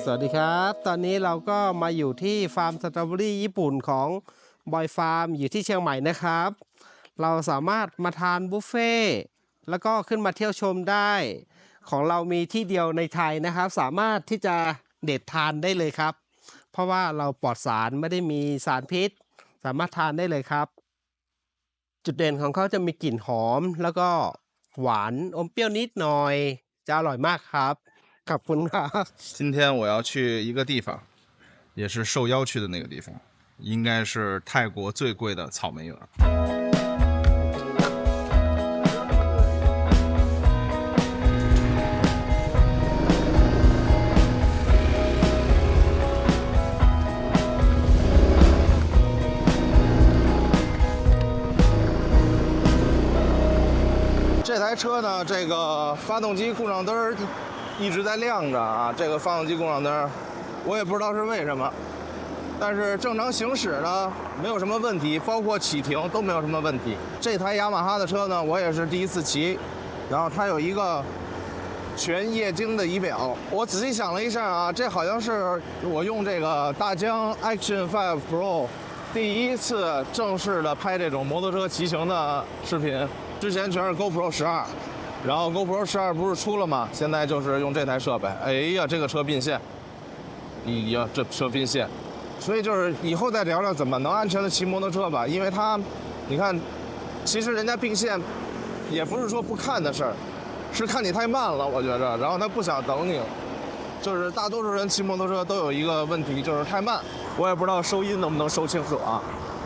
สวัสดีครับตอนนี้เราก็มาอยู่ที่ฟาร์มสตรอเบอรี่ญี่ปุ่นของบอยฟาร์มอยู่ที่เชียงใหม่นะครับเราสามารถมาทานบุฟเฟ่แล้วก็ขึ้นมาเที่ยวชมได้ของเรามีที่เดียวในไทยนะครับสามารถที่จะเด็ดทานได้เลยครับเพราะว่าเราปลอดสารไม่ได้มีสารพิษสามารถทานได้เลยครับจุดเด่นของเขาจะมีกลิ่นหอมแล้วก็หวานอมเปรี้ยวนิดหน่อยจะอร่อยมากครับขอบคุณครับ。今天我要去一个地方，也是受邀去的那个地方，应该是泰国最贵的草莓园。这台车呢，这个发动机故障灯一直在亮着啊，这个发动机故障灯，我也不知道是为什么，但是正常行驶呢没有什么问题，包括启停都没有什么问题。这台雅马哈的车呢，我也是第一次骑，然后它有一个全液晶的仪表。我仔细想了一下啊，这好像是我用这个大疆 Action 5 Pro 第一次正式的拍这种摩托车骑行的视频，之前全是 GoPro 12。然后 GoPro 12不是出了吗？现在就是用这台设备。哎呀，这个车并线，哎呀，这车并线，所以就是以后再聊聊怎么能安全的骑摩托车吧。因为它，你看，其实人家并线，也不是说不看的事儿，是看你太慢了，我觉着，然后他不想等你。就是大多数人骑摩托车都有一个问题，就是太慢。我也不知道收音能不能收清楚啊。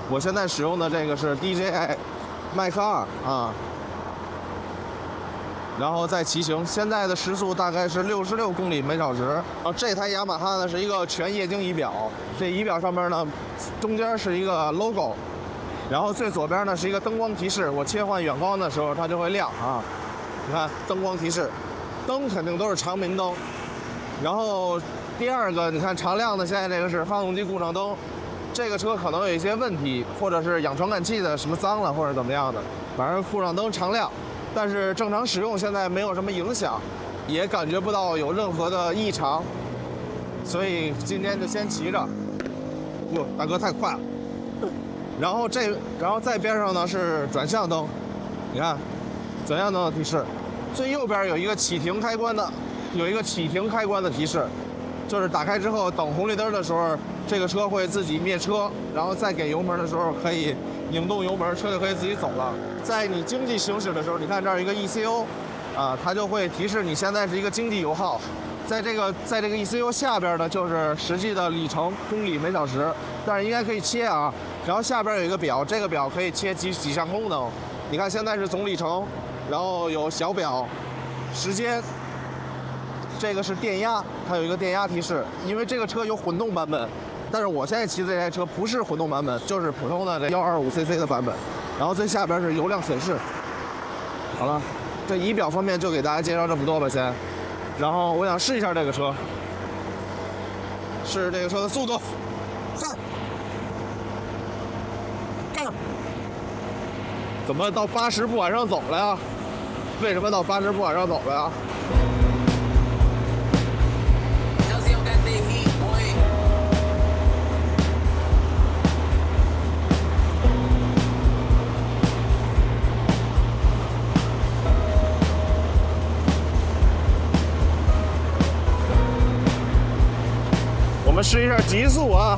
我现在使用的这个是 DJI Mic 2啊。然后再骑行，现在的时速大概是66公里每小时。然后这台雅马哈呢是一个全液晶仪表，这仪表上面呢中间是一个 logo， 然后最左边呢是一个灯光提示，我切换远光的时候它就会亮啊。你看灯光提示，灯肯定都是长明灯。然后第二个你看常亮的，现在这个是发动机故障灯，这个车可能有一些问题，或者是氧传感器的什么脏了或者怎么样的，反正故障灯常亮。但是正常使用现在没有什么影响，也感觉不到有任何的异常，所以今天就先骑着。哟，大哥太快了。然后在边上呢是转向灯，你看，转向灯的提示，最右边有一个启停开关的，提示，就是打开之后等红绿灯的时候，这个车会自己灭车，然后再给油门的时候可以拧动油门，车就可以自己走了。在你经济行驶的时候，你看这儿有一个 ECU， 啊，它就会提示你现在是一个经济油耗。在这个 ECU 下边呢，就是实际的里程公里每小时，但是应该可以切啊。然后下边有一个表，这个表可以切几项功能。你看现在是总里程，然后有小表、时间。这个是电压，它有一个电压提示，因为这个车有混动版本，但是我现在骑的这台车不是混动版本，就是普通的这125cc 的版本。然后最下边是油量显示。好了，这仪表方面就给大家介绍这么多吧先。然后我想试一下这个车，试这个车的速度。怎么到80不往上走了呀？为什么到80不往上走了呀？我们试一下极速啊！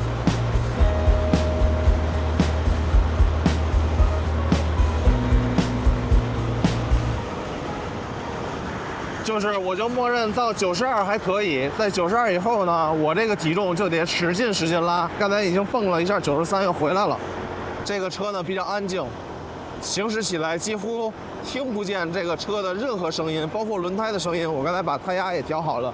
就是我就默认到92还可以，在92以后呢，我这个体重就得使劲拉。刚才已经蹦了一下93，又回来了。这个车呢比较安静，行驶起来几乎听不见这个车的任何声音，包括轮胎的声音。我刚才把胎压也调好了。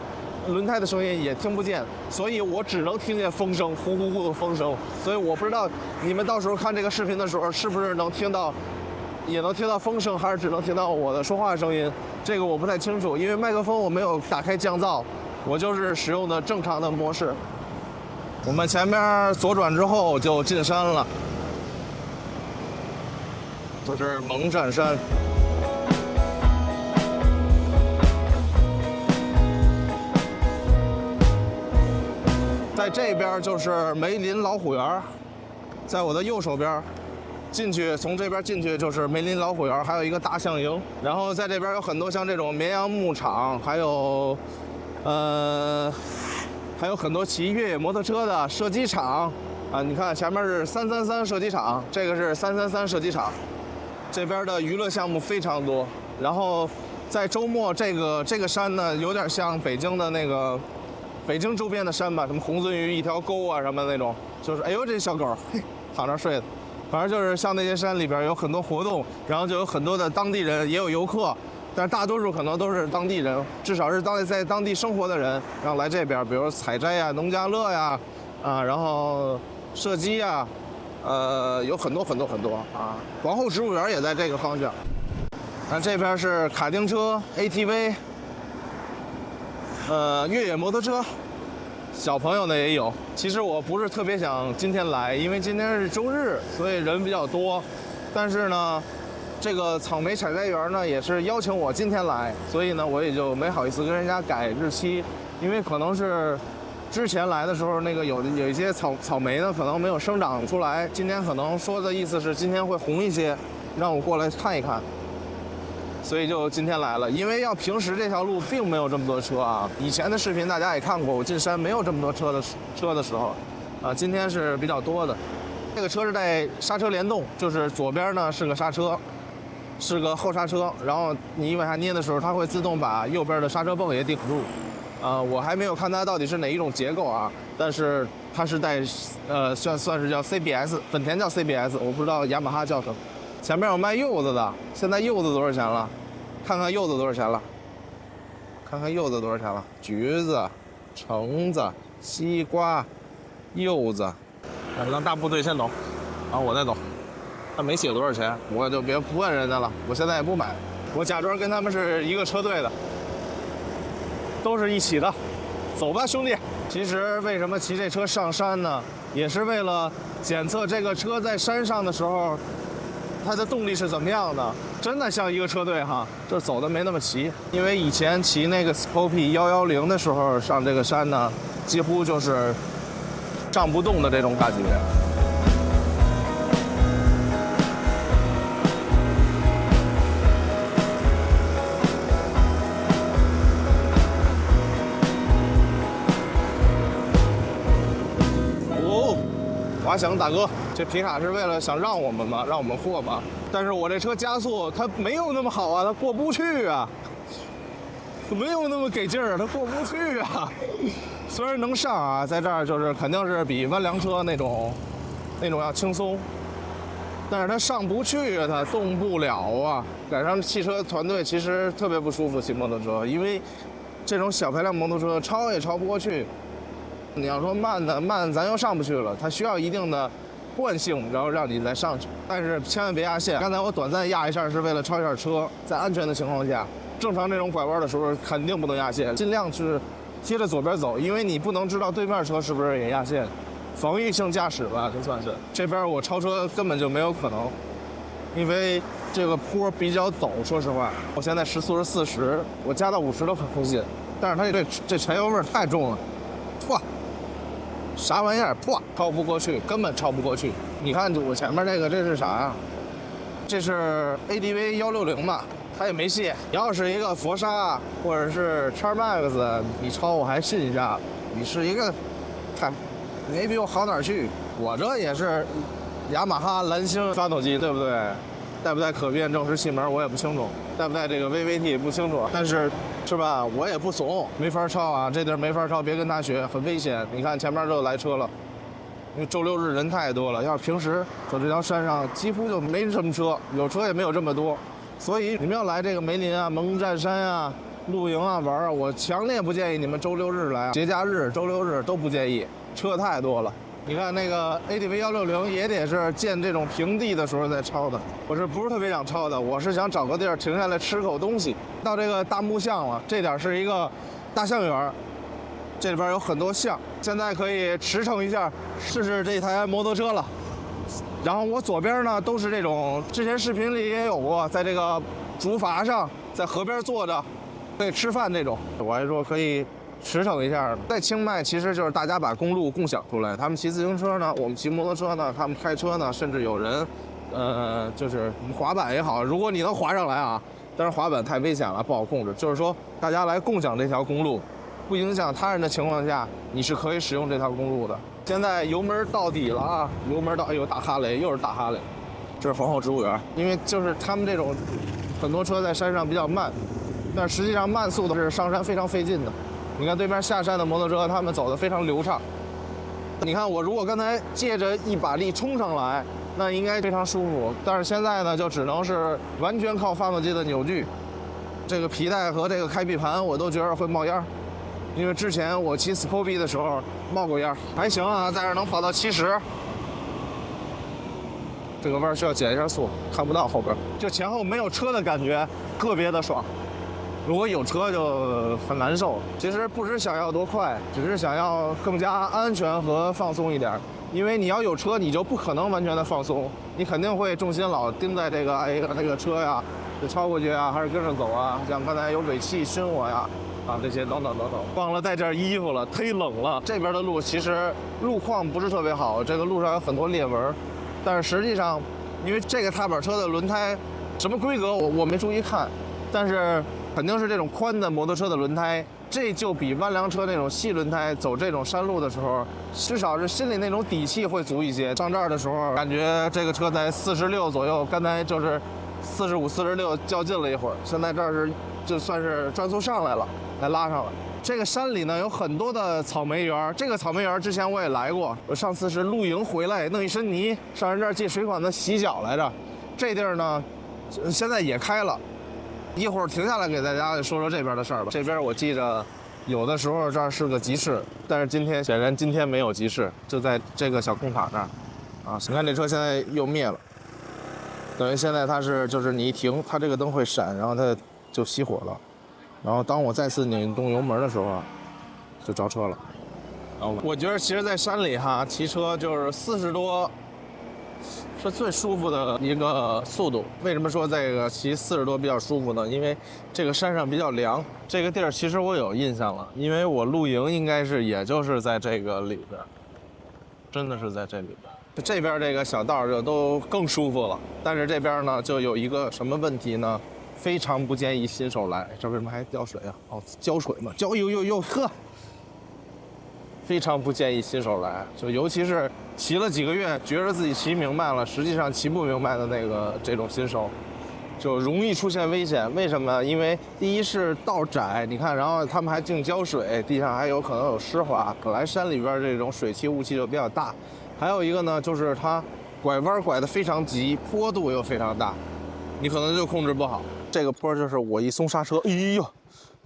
轮胎的声音也听不见，所以我只能听见风声，呼呼呼的风声。所以我不知道你们到时候看这个视频的时候，是不是能听到，也能听到风声，还是只能听到我的说话声音？这个我不太清楚，因为麦克风我没有打开降噪，我就是使用的正常的模式。我们前面左转之后就进山了，这是蒙占山。在这边就是梅林老虎园，在我的右手边。进去，从这边进去就是梅林老虎园，还有一个大象营。然后在这边有很多像这种绵羊牧场，还有很多骑越野摩托车的射击场啊。你看前面是333射击场，这个是333射击场。这边的娱乐项目非常多。然后在周末，这个山呢，有点像北京的那个北京周边的山吧，什么红鳟鱼一条沟啊什么那种，就是哎呦这小狗，嘿，躺那睡的。反正就是像那些山里边有很多活动，然后就有很多的当地人，也有游客，但是大多数可能都是当地人，至少是在当地生活的人，然后来这边，比如采摘呀、农家乐呀，然后射击呀，有很多啊。皇后植物园也在这个方向。那这边是卡丁车、ATV， 越野摩托车。小朋友的也有。其实我不是特别想今天来，因为今天是周日，所以人比较多。但是呢，这个草莓采摘园呢也是邀请我今天来，所以呢我也就没好意思跟人家改日期，因为可能是之前来的时候那个有一些草莓呢可能没有生长出来，今天可能说的意思是今天会红一些，让我过来看一看。所以就今天来了，因为要平时这条路并没有这么多车啊。以前的视频大家也看过，我进山没有这么多车的时候，今天是比较多的。这个车是带刹车联动，就是左边呢是个刹车，是个后刹车，然后你往下捏的时候，它会自动把右边的刹车泵也顶住。我还没有看它到底是哪一种结构啊，但是它是带算是叫 CBS， 本田叫 CBS， 我不知道雅马哈叫什么。前面有卖柚子的，现在柚子多少钱了？看看柚子多少钱了？看看柚子多少钱了？橘子、橙子、西瓜、柚子，让大部队先走，然后我再走。他没写多少钱，我就别不问人家了。我现在也不买，我假装跟他们是一个车队的，都是一起的。走吧，兄弟。其实为什么骑这车上山呢？也是为了检测这个车在山上的时候。它的动力是怎么样的？真的像一个车队哈，就走的没那么齐。因为以前骑那个 Scoopy 110的时候上这个山呢，几乎就是上不动的这种感觉。滑翔大哥，这皮卡是为了想让我们吗？让我们过吗？但是我这车加速它没有那么好啊，它过不去啊，没有那么给劲儿，它过不去啊。虽然能上啊，在这儿就是肯定是比弯梁车那种要轻松，但是它上不去啊，它动不了啊。赶上汽车团队其实特别不舒服骑摩托车，因为这种小排量摩托车超也超不过去。你要说慢，咱又上不去了。它需要一定的惯性，然后让你再上去。但是千万别压线。刚才我短暂压一下，是为了超一下车，在安全的情况下。正常这种拐弯的时候，肯定不能压线，尽量是贴着左边走，因为你不能知道对面车是不是也压线。防御性驾驶吧，就算是。这边我超车根本就没有可能，因为这个坡比较陡。说实话，我现在时速是40，我加到50都很风险。但是它这柴油味儿太重了，哇！啥玩意儿？破，超不过去，根本超不过去。你看我前面这是啥呀？这是 ADV 160嘛，它也没卸。你要是一个佛沙或者是 XMAX， 你超我还信一下。你是一个，看，你没比我好哪儿去。我这也是雅马哈蓝星发动机，对不对？带不带可变正时气门我也不清楚，带不带这个 VVT 也不清楚，但是是吧，我也不怂，没法超啊，这地儿没法超，别跟他学，很危险。你看前面就来车了，因为周六日人太多了，要是平时走这条山上几乎就没什么车，有车也没有这么多，所以你们要来这个梅林啊、蒙占山啊、露营啊玩啊，我强烈不建议你们周六日来，节假日、周六日都不建议，车太多了。你看那个 ADV 160也得是见这种平地的时候再超的，我是不是特别想超的？我是想找个地儿停下来吃口东西。到这个大木巷了，这点是一个大象园，这里边有很多象。现在可以驰骋一下，试试这台摩托车了。然后我左边呢都是这种，之前视频里也有过，在这个竹筏上，在河边坐着，可以吃饭这种。我还说可以驰骋一下。在清迈，其实就是大家把公路共享出来，他们骑自行车呢，我们骑摩托车呢，他们开车呢，甚至有人，就是滑板也好，如果你能滑上来啊，但是滑板太危险了，不好控制。就是说，大家来共享这条公路，不影响他人的情况下，你是可以使用这条公路的。现在油门到底了啊，油门到，哎呦，大哈雷，又是大哈雷。这是皇后植物园，因为就是他们这种很多车在山上比较慢，但实际上慢速的是上山非常费劲的。你看对面下山的摩托车，他们走得非常流畅。你看我如果刚才借着一把力冲上来，那应该非常舒服。但是现在呢，就只能是完全靠发动机的扭矩。这个皮带和这个开闭盘我都觉得会冒烟，因为之前我骑 Scoopy 的时候冒过烟，还行啊，在这能跑到70。这个弯需要减一下速，看不到后边，就前后没有车的感觉，特别的爽。如果有车就很难受。其实不是想要多快，只是想要更加安全和放松一点。因为你要有车，你就不可能完全的放松，你肯定会重心老盯在这个这个车呀，就超过去啊，还是跟着走啊。像刚才有尾气熏我呀，啊这些等等等等。忘了带件衣服了，忒冷了。这边的路其实路况不是特别好，这个路上有很多裂纹。但是实际上，因为这个踏板车的轮胎什么规格我没注意看，但是肯定是这种宽的摩托车的轮胎，这就比弯梁车那种细轮胎走这种山路的时候，至少是心里那种底气会足一些。上这儿的时候，感觉这个车在46左右，刚才就是45、46较劲了一会儿，现在这儿是就算是转速上来了，才拉上来。这个山里呢有很多的草莓园，这个草莓园之前我也来过，我上次是露营回来弄一身泥，上人这儿借水管子洗脚来着。这地儿呢，现在也开了，一会儿停下来给大家说说这边的事儿吧。这边我记着，有的时候这儿是个集市，但是显然今天没有集市，就在这个小空场那儿。啊，你看这车现在又灭了，等于现在它是就是你一停，它这个灯会闪，然后它就熄火了。然后当我再次拧动油门的时候啊，就着车了。然后我觉得其实，在山里哈，骑车就是40多是最舒服的一个速度。为什么说这个骑40多比较舒服呢？因为这个山上比较凉。这个地儿其实我有印象了，因为我露营应该是也就是在这个里边，真的是在这里边。这边这个小道就都更舒服了，但是这边呢就有一个什么问题呢？非常不建议新手来。这为什么还掉水啊？哦，浇水嘛，哟呵！非常不建议新手来，就尤其是骑了几个月，觉得自己骑明白了，实际上骑不明白的这种新手，就容易出现危险。为什么？因为第一是道窄，你看，然后他们还净浇水，地上还有可能有湿滑。本来山里边这种水汽雾气就比较大，还有一个呢，就是它拐弯拐得非常急，坡度又非常大，你可能就控制不好。这个坡就是我一松刹车，哎呦，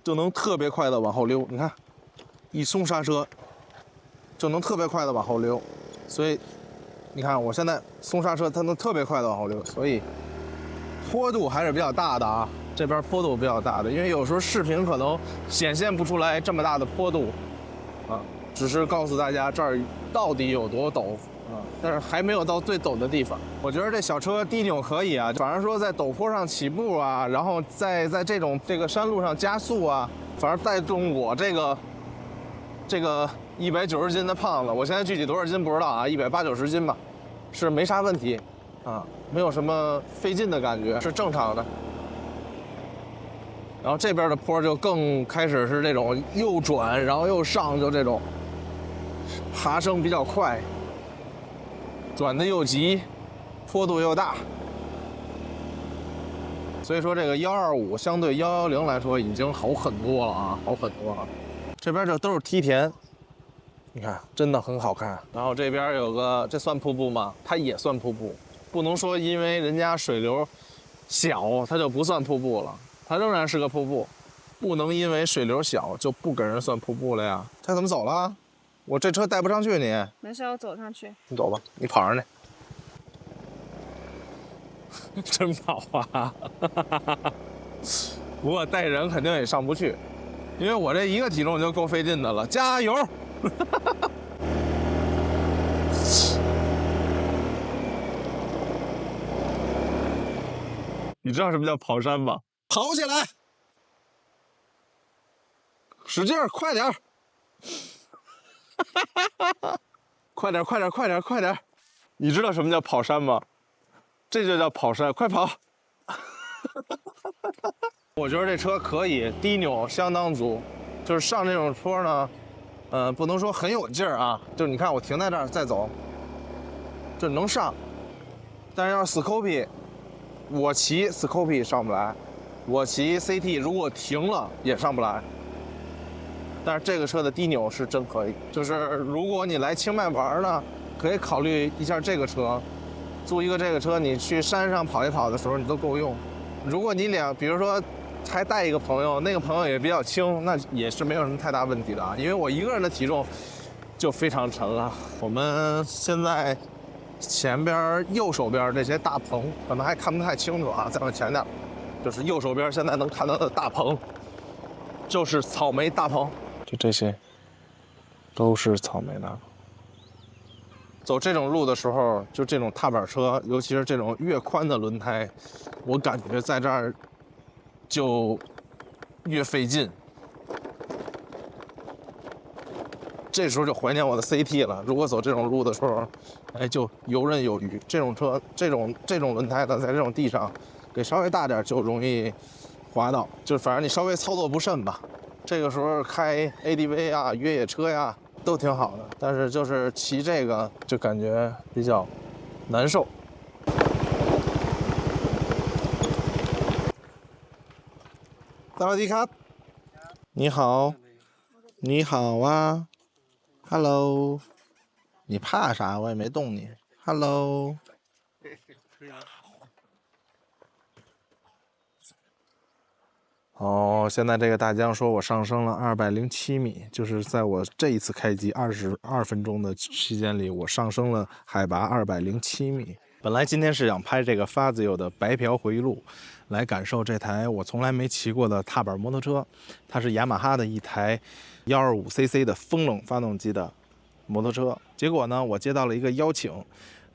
就能特别快的往后溜。你看，一松刹车就能特别快的往后溜，所以你看我现在松刹车，它能特别快的往后溜，所以坡度还是比较大的啊。这边坡度比较大的，因为有时候视频可能显现不出来这么大的坡度啊，只是告诉大家这儿到底有多陡。但是还没有到最陡的地方。我觉得这小车低扭可以啊，反正说在陡坡上起步啊，然后在这个山路上加速啊，反正带动我这个190斤的胖子，我现在具体多少斤不知道啊，180、90斤吧，是没啥问题啊，没有什么费劲的感觉，是正常的。然后这边的坡就更开始是这种又转然后又上，就这种爬升比较快。转的又急，坡度又大，所以说这个125相对110来说已经好很多了啊，好很多了。这边这都是梯田，你看真的很好看。然后这边有个，这算瀑布吗？它也算瀑布，不能说因为人家水流小它就不算瀑布了，它仍然是个瀑布，不能因为水流小就不给人算瀑布了呀。它怎么走了？我这车带不上去你。没事，我走上去。你走吧，你跑上去。真跑啊！不过带人肯定也上不去，因为我这一个体重就够费劲的了。加油！你知道什么叫跑山吗？跑起来！使劲儿，快点儿！快点，快点，快点，快点！你知道什么叫跑山吗？这就叫跑山，快跑！我觉得这车可以，低扭相当足，就是上这种坡呢，不能说很有劲儿啊，就是你看我停在这儿再走，就能上。但是要是 Scoopy， 我骑 Scoopy 上不来，我骑 CT 如果停了也上不来。但是这个车的低扭是真可以，就是如果你来清迈玩呢，可以考虑一下这个车，租一个这个车，你去山上跑一跑的时候你都够用。如果你比如说还带一个朋友，那个朋友也比较轻，那也是没有什么太大问题的啊。因为我一个人的体重就非常沉了。我们现在前边右手边这些大棚可能还看不太清楚啊，再往前点，就是右手边现在能看到的大棚，就是草莓大棚。就这些，都是草莓大棚。走这种路的时候，就这种踏板车，尤其是这种越宽的轮胎，我感觉在这儿就越费劲。这时候就怀念我的 CT 了。如果走这种路的时候，哎，就游刃有余。这种车，这种轮胎的，在这种地上，给稍微大点就容易滑倒。就反正你稍微操作不慎吧。这个时候开 ADV 啊、越野车呀都挺好的，但是就是骑这个就感觉比较难受。萨瓦迪卡，你好，你好啊 ，Hello， 你怕啥？我也没动你 ，Hello。哦，现在这个大疆说我上升了207米，就是在我这一次开机22分钟的时间里，我上升了海拔207米。本来今天是想拍这个 Fazio 的白嫖回忆录，来感受这台我从来没骑过的踏板摩托车。它是雅马哈的一台 125cc 的风冷发动机的摩托车。结果呢，我接到了一个邀请。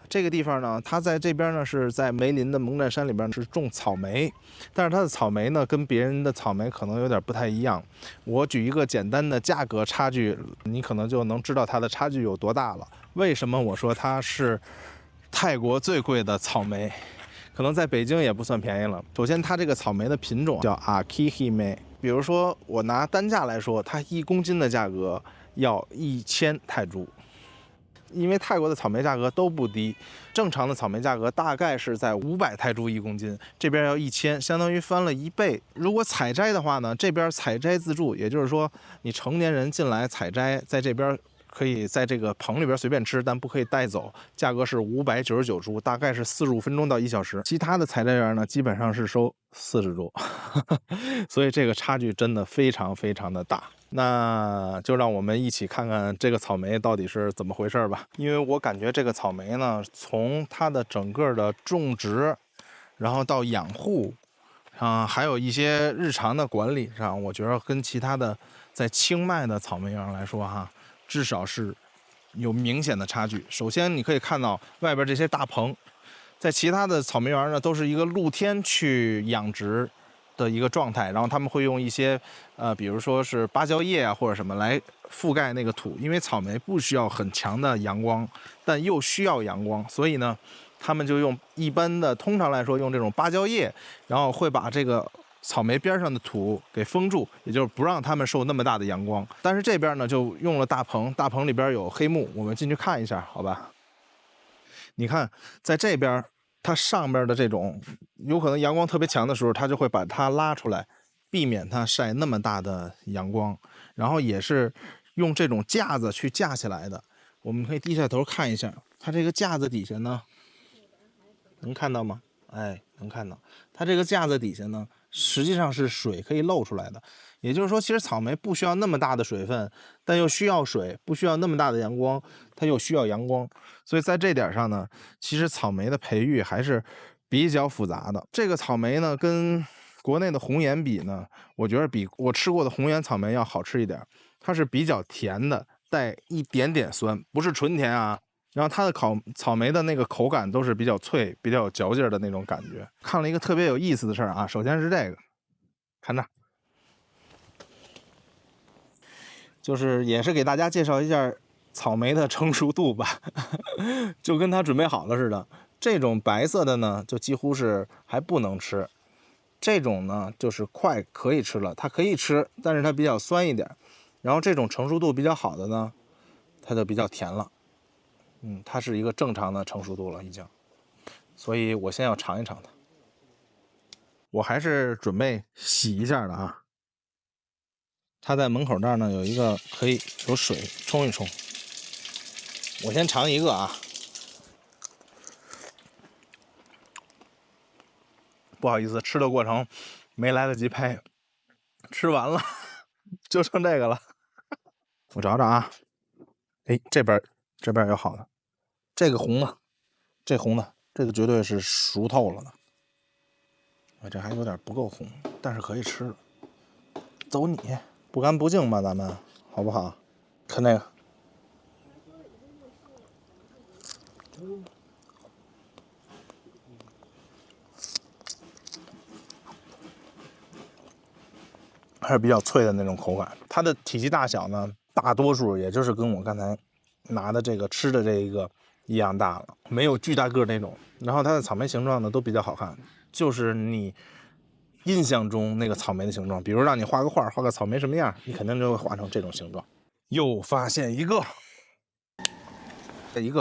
这个地方呢，它在这边呢是在梅林的蒙占山里边是种草莓，但是它的草莓呢跟别人的草莓可能有点不太一样。我举一个简单的价格差距，你可能就能知道它的差距有多大了。为什么我说它是泰国最贵的草莓？可能在北京也不算便宜了。首先，它这个草莓的品种叫 Akihime， 比如说我拿单价来说，它1公斤的价格要1000泰铢。因为泰国的草莓价格都不低，正常的草莓价格大概是在500泰铢1公斤，这边要1000，相当于翻了1倍。如果采摘的话呢，这边采摘自助，也就是说你成年人进来采摘，在这边可以在这个棚里边随便吃，但不可以带走，价格是599铢，大概是45分钟到1小时。其他的采摘员呢，基本上是收40铢，所以这个差距真的非常非常的大。那就让我们一起看看这个草莓到底是怎么回事吧。因为我感觉这个草莓呢，从它的整个的种植，然后到养护，还有一些日常的管理上，我觉得跟其他的在清迈的草莓园来说哈，至少是有明显的差距。首先你可以看到外边这些大棚，在其他的草莓园呢都是一个露天去养殖的一个状态，然后他们会用一些比如说是芭蕉叶啊或者什么来覆盖那个土，因为草莓不需要很强的阳光，但又需要阳光，所以呢他们就用一般的，通常来说用这种芭蕉叶，然后会把这个草莓边上的土给封住，也就是不让它们受那么大的阳光。但是这边呢就用了大棚，大棚里边有黑幕，我们进去看一下好吧。你看在这边它上边的这种有可能阳光特别强的时候，它就会把它拉出来，避免它晒那么大的阳光，然后也是用这种架子去架起来的。我们可以低下头看一下，它这个架子底下呢，能看到吗？哎，能看到。它这个架子底下呢，实际上是水可以漏出来的。也就是说，其实草莓不需要那么大的水分，但又需要水，不需要那么大的阳光，它又需要阳光。所以在这点上呢，其实草莓的培育还是比较复杂的。这个草莓呢，跟国内的红颜比呢，我觉得比我吃过的红颜草莓要好吃一点。它是比较甜的，带一点点酸，不是纯甜啊。然后它的草莓的那个口感都是比较脆、比较有嚼劲的那种感觉。看了一个特别有意思的事儿啊，首先是这个，看这。就是也是给大家介绍一下草莓的成熟度吧，就跟它准备好了似的。这种白色的呢，就几乎是还不能吃。这种呢，就是快可以吃了，它可以吃，但是它比较酸一点。然后这种成熟度比较好的呢，它就比较甜了。它是一个正常的成熟度了已经。所以我先要尝一尝它。我还是准备洗一下的啊。它在门口这儿呢，有一个可以有水冲一冲。我先尝一个啊。不好意思，吃的过程没来得及拍，吃完了就剩这个了。我找找啊，哎，这边有好的，这个红的，这红的，这个绝对是熟透了的。这还有点不够红，但是可以吃了。走你，不干不净吧，咱们好不好？看那个。还是比较脆的那种口感。它的体积大小呢，大多数也就是跟我刚才拿的这个吃的这一个一样大了，没有巨大个那种。然后它的草莓形状呢都比较好看，就是你印象中那个草莓的形状。比如让你画个画，画个草莓什么样，你肯定就会画成这种形状。又发现一个，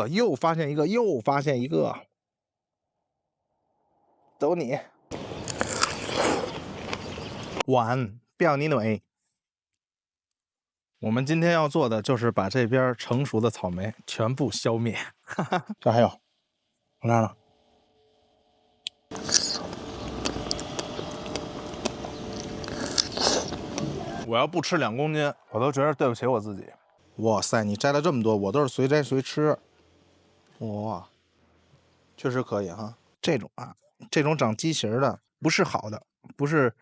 又发现一个，又发现一个，走你！碗表你腿。我们今天要做的就是把这边成熟的草莓全部消灭。这还有，我看了。我要不吃2公斤，我都觉得对不起我自己。哇塞，你摘了这么多，我都是随摘随吃。哇，确实可以哈。这种啊，这种长畸形的不是好的，不是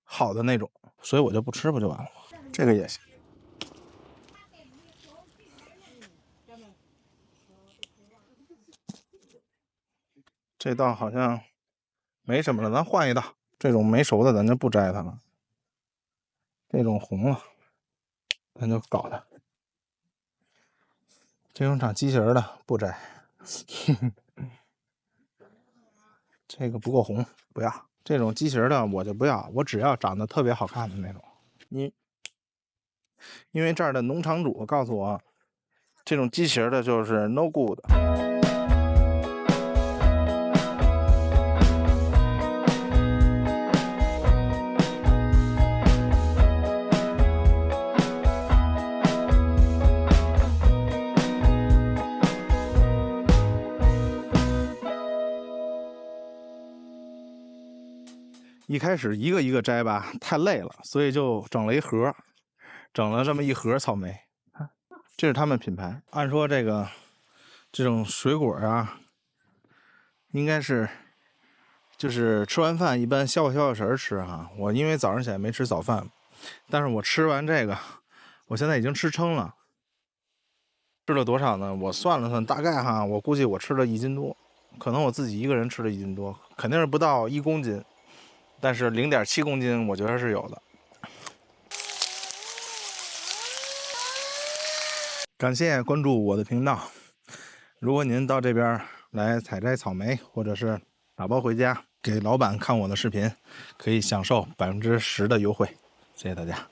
好的那种，所以我就不吃不就完了吗？这个也行。这道好像没什么了，咱换一道。这种没熟的咱就不摘它了。这种红了，咱就搞它。这种长畸形的不摘。这个不够红，不要。这种畸形的我就不要，我只要长得特别好看的那种。因为这儿的农场主告诉我，这种畸形的就是 no good。一开始一个一个摘吧，太累了，所以就整了一盒，整了这么一盒草莓。这是他们品牌。按说这种水果啊，应该是就是吃完饭一般消消食吃哈。我因为早上起来没吃早饭，但是我吃完这个，我现在已经吃撑了。吃了多少呢？我算了算，大概哈，我估计我吃了1斤多，可能我自己一个人吃了1斤多，肯定是不到1公斤。但是0.7公斤我觉得是有的。感谢关注我的频道。如果您到这边来采摘草莓，或者是打包回家给老板看我的视频，可以享受10%的优惠。谢谢大家。